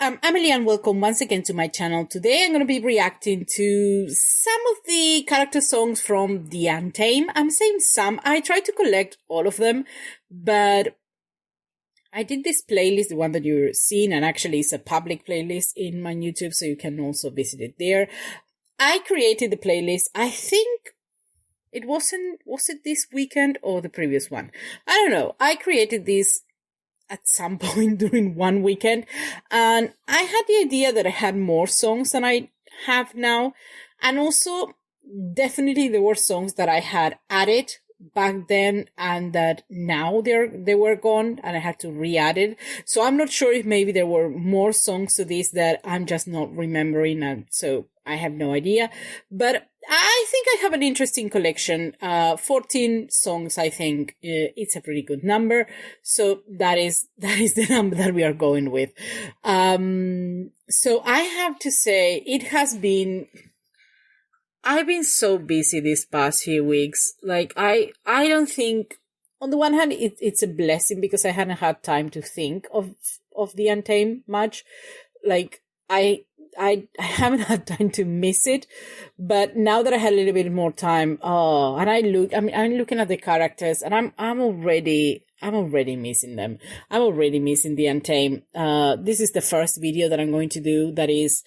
I'm Emily and welcome once again to my channel. Today I'm going to be reacting to some of the character songs from the Untamed. I'm saying some. I tried to collect all of them, but I did this playlist, the one that you're seeing, and actually it's a public playlist in my YouTube, so you can also visit it there. I created the playlist, I think was it this weekend or the previous one? I don't know. I created this at some point during one weekend, and I had the idea that I had more songs than I have now, and also definitely there were songs that I had added back then and that now they were gone and I had to re-add it. So I'm not sure if maybe there were more songs to this that I'm just not remembering, and so I have no idea. But I think I have an interesting collection. 14 songs, I think it's a pretty good number. So that is the number that we are going with. So I have to say I've been so busy these past few weeks. Like, I don't think, on the one hand, it's a blessing because I hadn't had time to think of the Untamed much. Like, I haven't had time to miss it, but now that I had a little bit more time, and I'm looking at the characters, and I'm already missing them. I'm already missing the Untamed. This is the first video that I'm going to do that is,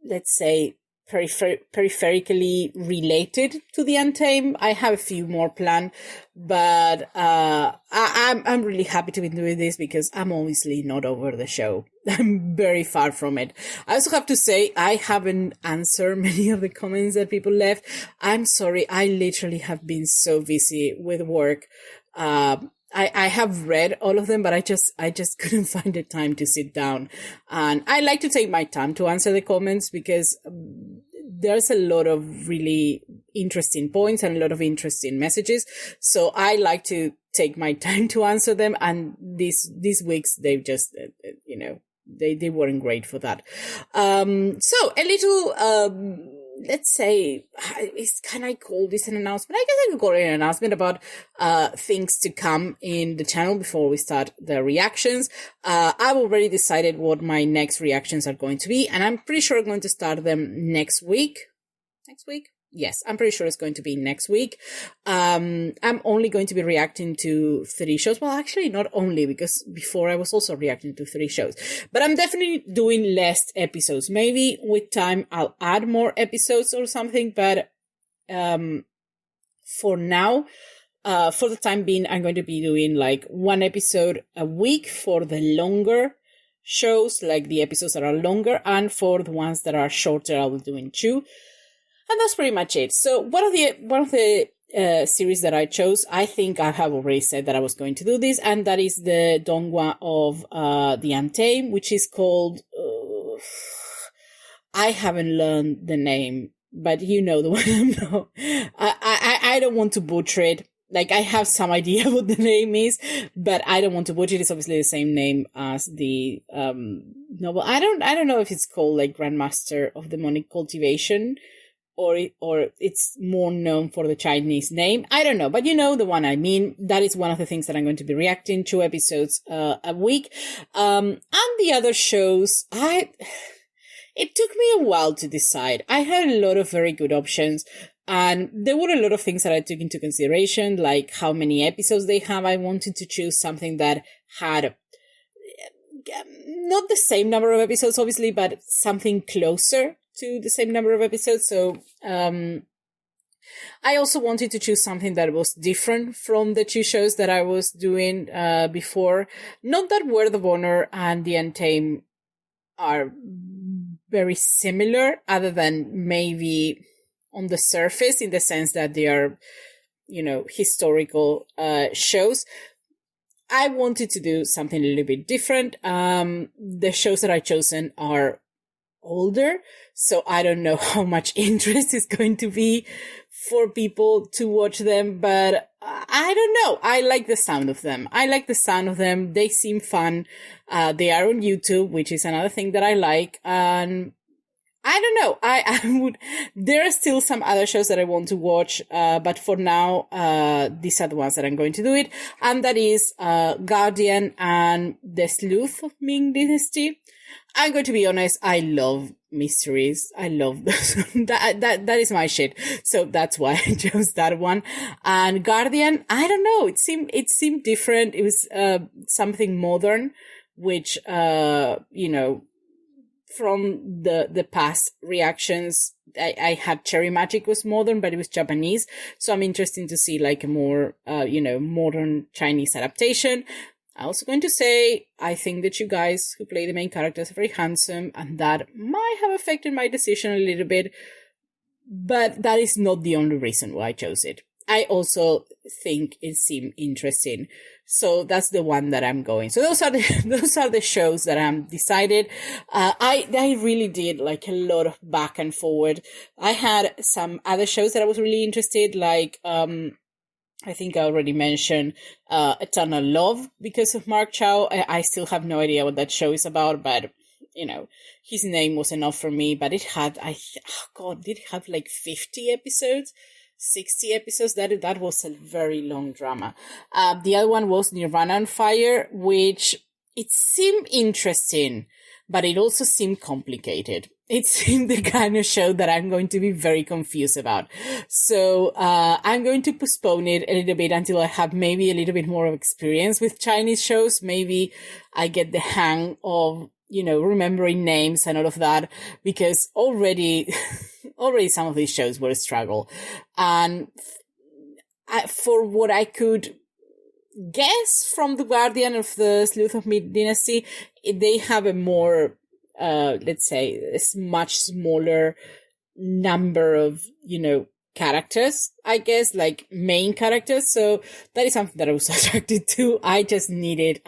let's say, peripherically related to the Untamed. I have a few more planned, but I'm really happy to be doing this because I'm obviously not over the show. I'm very far from it. I also have to say I haven't answered many of the comments that people left. I'm sorry. I literally have been so busy with work. I have read all of them, but I just couldn't find the time to sit down. And I like to take my time to answer the comments because there's a lot of really interesting points and a lot of interesting messages. So I like to take my time to answer them. And these weeks, they've just, they weren't great for that. So a little, let's say, can I call this an announcement? I guess I could call it an announcement about things to come in the channel before we start the reactions. I've already decided what my next reactions are going to be, and I'm pretty sure I'm going to start them next week. Next week? Yes, I'm pretty sure it's going to be next week. I'm only going to be reacting to 3 shows. Well, actually, not only, because before I was also reacting to 3 shows. But I'm definitely doing less episodes. Maybe with time I'll add more episodes or something. But for now, for the time being, I'm going to be doing like 1 episode a week for the longer shows, like the episodes that are longer. And for the ones that are shorter, I'll be doing 2. And that's pretty much it. So one of the series that I chose, I think I have already said that I was going to do this, and that is the dongwa of the Untamed, which is called, I haven't learned the name, but you know the one. I don't want to butcher it. Like, I have some idea what the name is, but I don't want to butcher it. It's obviously the same name as the novel. I don't know if it's called like Grandmaster of Demonic Cultivation, or it's more known for the Chinese name. I don't know, but you know the one I mean. That is one of the things that I'm going to be reacting to, episodes a week. And the other shows, it took me a while to decide. I had a lot of very good options, and there were a lot of things that I took into consideration, like how many episodes they have. I wanted to choose something that had not the same number of episodes, obviously, but something closer to the same number of episodes. So I also wanted to choose something that was different from the 2 shows that I was doing before. Not that Word of Honor and The Untamed are very similar, other than maybe on the surface, in the sense that they are, historical shows. I wanted to do something a little bit different. The shows that I've chosen are older, so I don't know how much interest is going to be for people to watch them, but I don't know. I like the sound of them. They seem fun. They are on YouTube, which is another thing that I like, and I don't know. I would. There are still some other shows that I want to watch, but for now, these are the ones that I'm going to do it, and that is Guardian and the Sleuth of Ming Dynasty. I'm going to be honest. I love mysteries. I love those. that is my shit. So that's why I chose that one. And Guardian, I don't know. It seemed different. It was something modern, which from the past reactions, I had Cherry Magic was modern, but it was Japanese. So I'm interested to see like a more, modern Chinese adaptation. I'm also going to say, I think that you guys who play the main characters are very handsome, and that might have affected my decision a little bit, but that is not the only reason why I chose it. I also think it seemed interesting. So that's the one that I'm going. So those are the shows that I'm decided. I really did like a lot of back and forward. I had some other shows that I was really interested, like, I think I already mentioned, Eternal Love because of Mark Chow. I still have no idea what that show is about, but his name was enough for me. But it had, did it have like 50 episodes? 60 episodes. That was a very long drama. The other one was Nirvana on Fire, which it seemed interesting, but it also seemed complicated. It seemed the kind of show that I'm going to be very confused about. So I'm going to postpone it a little bit until I have maybe a little bit more of experience with Chinese shows. Maybe I get the hang of, remembering names and all of that, because already some of these shows were a struggle. And for what I could guess from The Guardian of the Sleuth of Ming Dynasty, they have a more, let's say, a much smaller number of, characters, I guess, like main characters. So that is something that I was attracted to. I just needed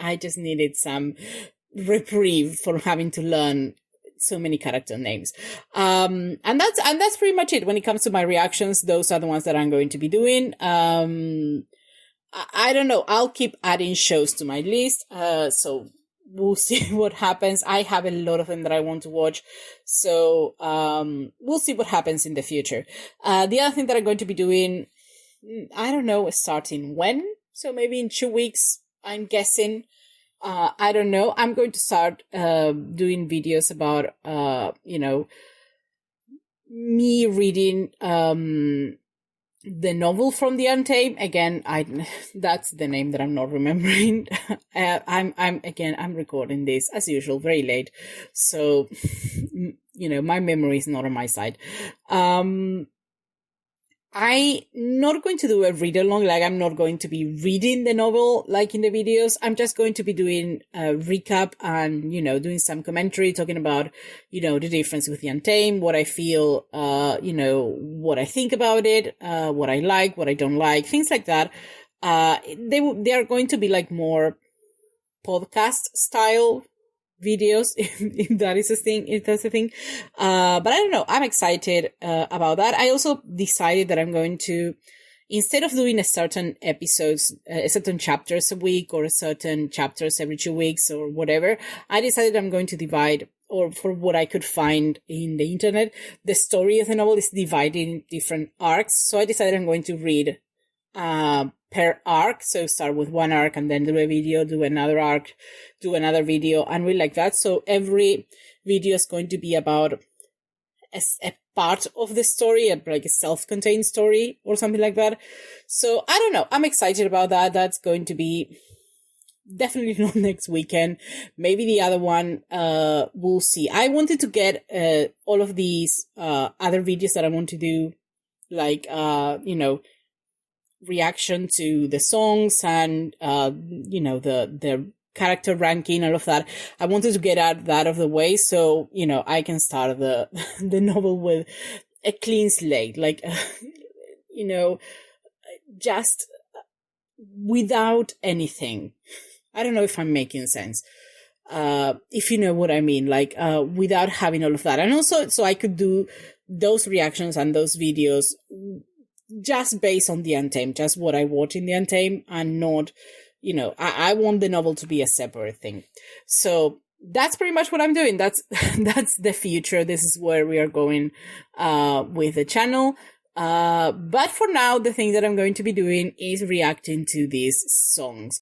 some reprieve for having to learn so many character names. And that's pretty much it. When it comes to my reactions, those are the ones that I'm going to be doing. I don't know. I'll keep adding shows to my list. So we'll see what happens. I have a lot of them that I want to watch. So, we'll see what happens in the future. The other thing that I'm going to be doing, I don't know, starting when? So maybe in 2 weeks, I'm guessing. I don't know. I'm going to start doing videos about, me reading the novel from the Untamed. Again, that's the name that I'm not remembering. I'm recording this as usual very late, so my memory is not on my side. I'm not going to do a read along, like I'm not going to be reading the novel like in the videos. I'm just going to be doing a recap and, doing some commentary, talking about, the difference with the Untamed, what I feel, what I think about it, what I like, what I don't like, things like that. They are going to be like more podcast style videos, if that is a thing, if that's a thing. But I don't know. I'm excited about that. I also decided that I'm going to, instead of doing a certain chapters a week or a certain chapters every 2 weeks or whatever, I decided I'm going to divide, or for what I could find in the internet, the story of the novel is divided in different arcs. So I decided I'm going to read per arc. So start with one arc and then do a video, do another arc, do another video, and read like that. So every video is going to be about a part of the story, like a self-contained story or something like that. So I don't know. I'm excited about that. That's going to be definitely not next weekend. Maybe the other one, we'll see. I wanted to get all of these other videos that I want to do, like, reaction to the songs and the character ranking, all of that. I wanted to get that out of the way, so I can start the novel with a clean slate, like just without anything. I don't know if I'm making sense, if you know what I mean, like without having all of that. And also so I could do those reactions and those videos just based on the Untamed, just what I watch in the Untamed, and not, I want the novel to be a separate thing. So that's pretty much what I'm doing. That's that's the future. This is where we are going with the channel. But for now, the thing that I'm going to be doing is reacting to these songs.